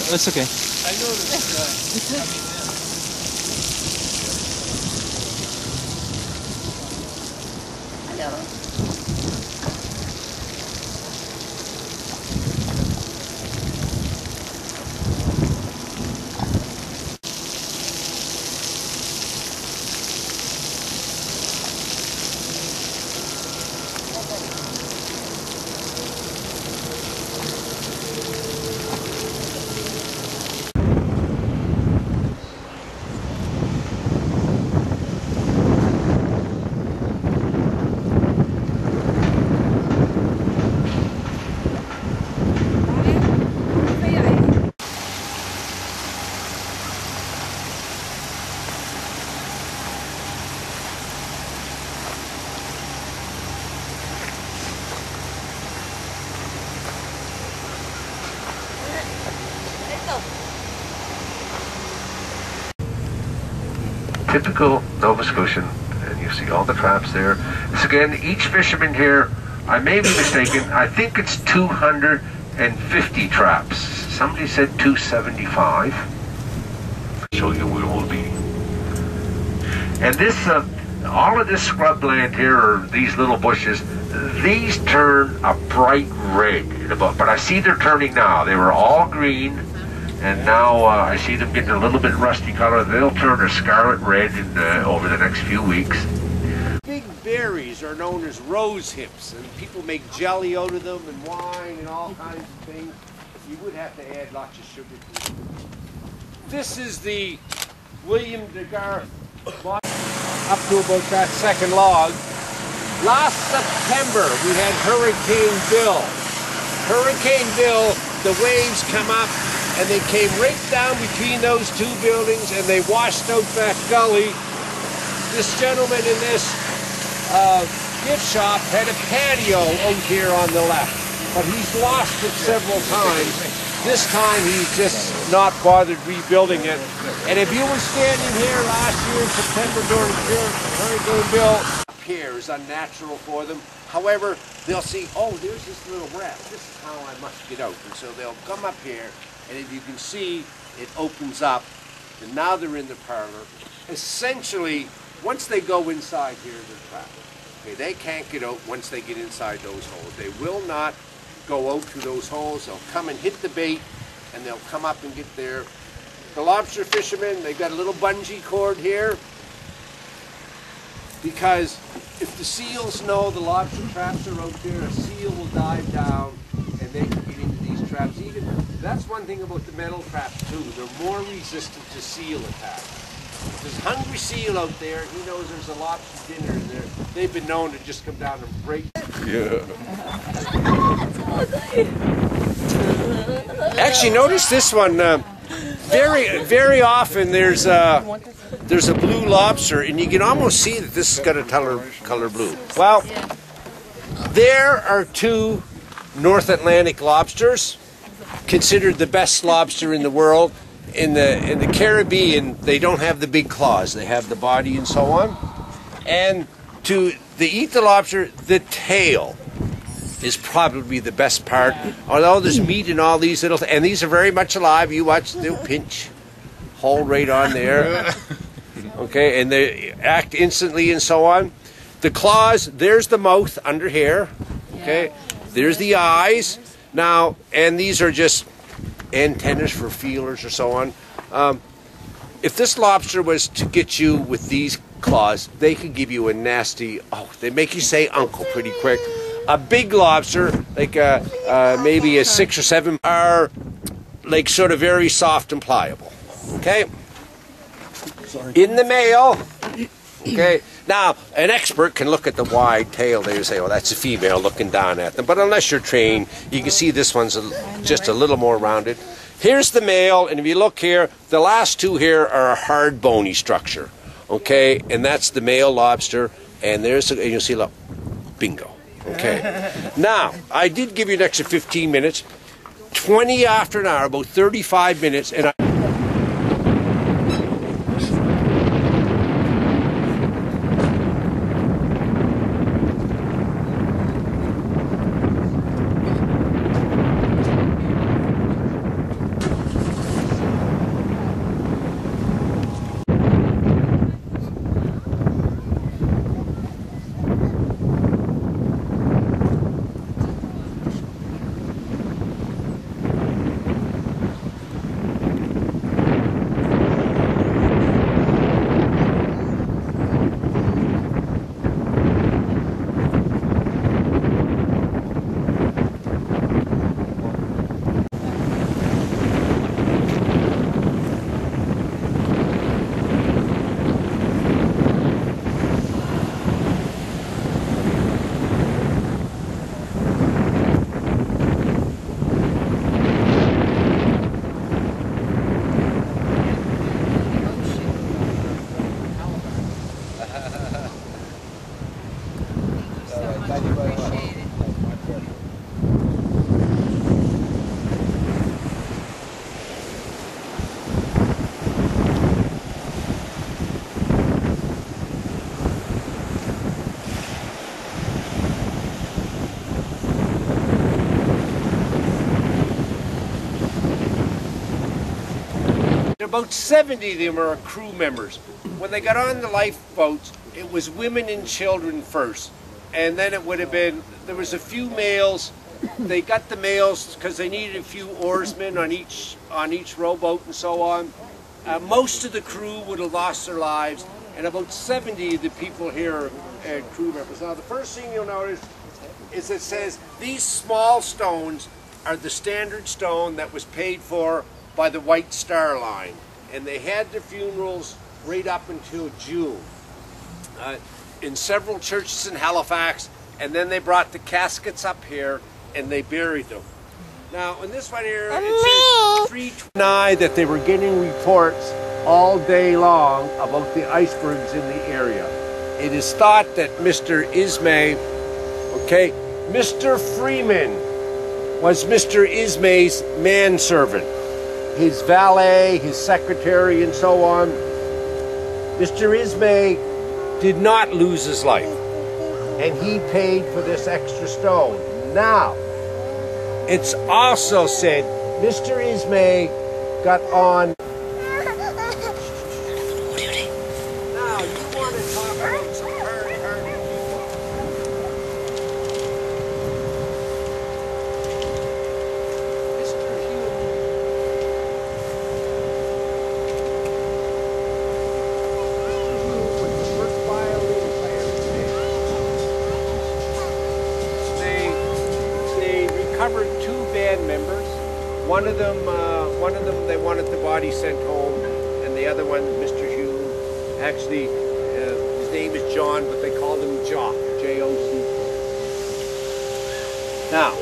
That's okay. I noticed. Hello. Typical Nova Scotian, and you see all the traps there. So again, each fisherman here, I may be mistaken, I think it's 250 traps. Somebody said 275. I'll show you where we'll be. And this, all of this scrub land here, or these little bushes, these turn a bright red. But I see they're turning now. They were all green. And now I see them getting a little bit rusty color. They'll turn a scarlet red over the next few weeks. Big berries are known as rose hips, and people make jelly out of them and wine and all kinds of things. You would have to add lots of sugar to it. This is the William.deGarthe up to about that second log. Last September we had Hurricane Bill. Hurricane Bill, the waves come up and they came right down between those two buildings and they washed out that gully. This gentleman in this gift shop had a patio out here on the left, but he's lost it several times. This time he's just not bothered rebuilding it. And if you were standing here last year in September during Hurricane Bill, up here is unnatural for them. However, they'll see, oh, there's this little ramp. This is how I must get out. And so they'll come up here. And if you can see, it opens up, and now they're in the parlor. Essentially, once they go inside here, they're trapped. Okay, they can't get out once they get inside those holes. They will not go out through those holes. They'll come and hit the bait, and they'll come up and get there. The lobster fishermen, they've got a little bungee cord here, because if the seals know the lobster traps are out there, a seal will dive down, and they can get into these traps. That's one thing about the metal traps too. They're more resistant to seal attacks. If there's a hungry seal out there, he knows there's a lobster dinner in there. They've been known to just come down and break. Yeah. Actually, notice this one. Very often there's a blue lobster, and you can almost see that this has got a color blue. Well, there are two North Atlantic lobsters, considered the best lobster in the world. In the Caribbean, they don't have the big claws; they have the body and so on. And they eat the lobster, the tail is probably the best part. Although there's meat in all these little, and these are very much alive. You watch, they'll pinch, hold right on there. Okay, and they act instantly and so on. The claws, there's the mouth under here. Okay, there's the eyes. Now, and these are just antennas for feelers or so on. If this lobster was to get you with these claws, they could give you a nasty, they make you say uncle pretty quick. A big lobster, like maybe a 6 or 7, are like sort of very soft and pliable. Okay? In the male, okay? Now, an expert can look at the wide tail there and say, oh, that's a female looking down at them. But unless you're trained, you can see this one's just a little more rounded. Here's the male, and if you look here, the last two here are a hard, bony structure. Okay? And that's the male lobster. And there's, and you'll see, look, bingo. Okay? Now, I did give you an extra 15 minutes. 20 after an hour, about 35 minutes, and about 70 of them are crew members. When they got on the lifeboats, it was women and children first. And then it would have been, there was a few males. They got the males because they needed a few oarsmen on each rowboat and so on. Most of the crew would have lost their lives, and about 70 of the people here are crew members. Now the first thing you'll notice is it says these small stones are the standard stone that was paid for by the White Star Line, and they had their funerals right up until June in several churches in Halifax, and then they brought the caskets up here and they buried them. Now in this one here it says 329 that they were getting reports all day long about the icebergs in the area. It is thought that Mr. Ismay, okay, Mr. Freeman was Mr. Ismay's manservant, his valet, his secretary, and so on. Mr. Ismay did not lose his life, and he paid for this extra stone. Now, it's also said Mr. Ismay got on. Now, you want to talk about some hard-hearted people. Mr. Hugh was the first violin player today. They recovered two band members. One of them, they wanted the body sent home, and the other one, Mr. Hugh, actually, his name is John, but they called him Jock, J-O-C. Now,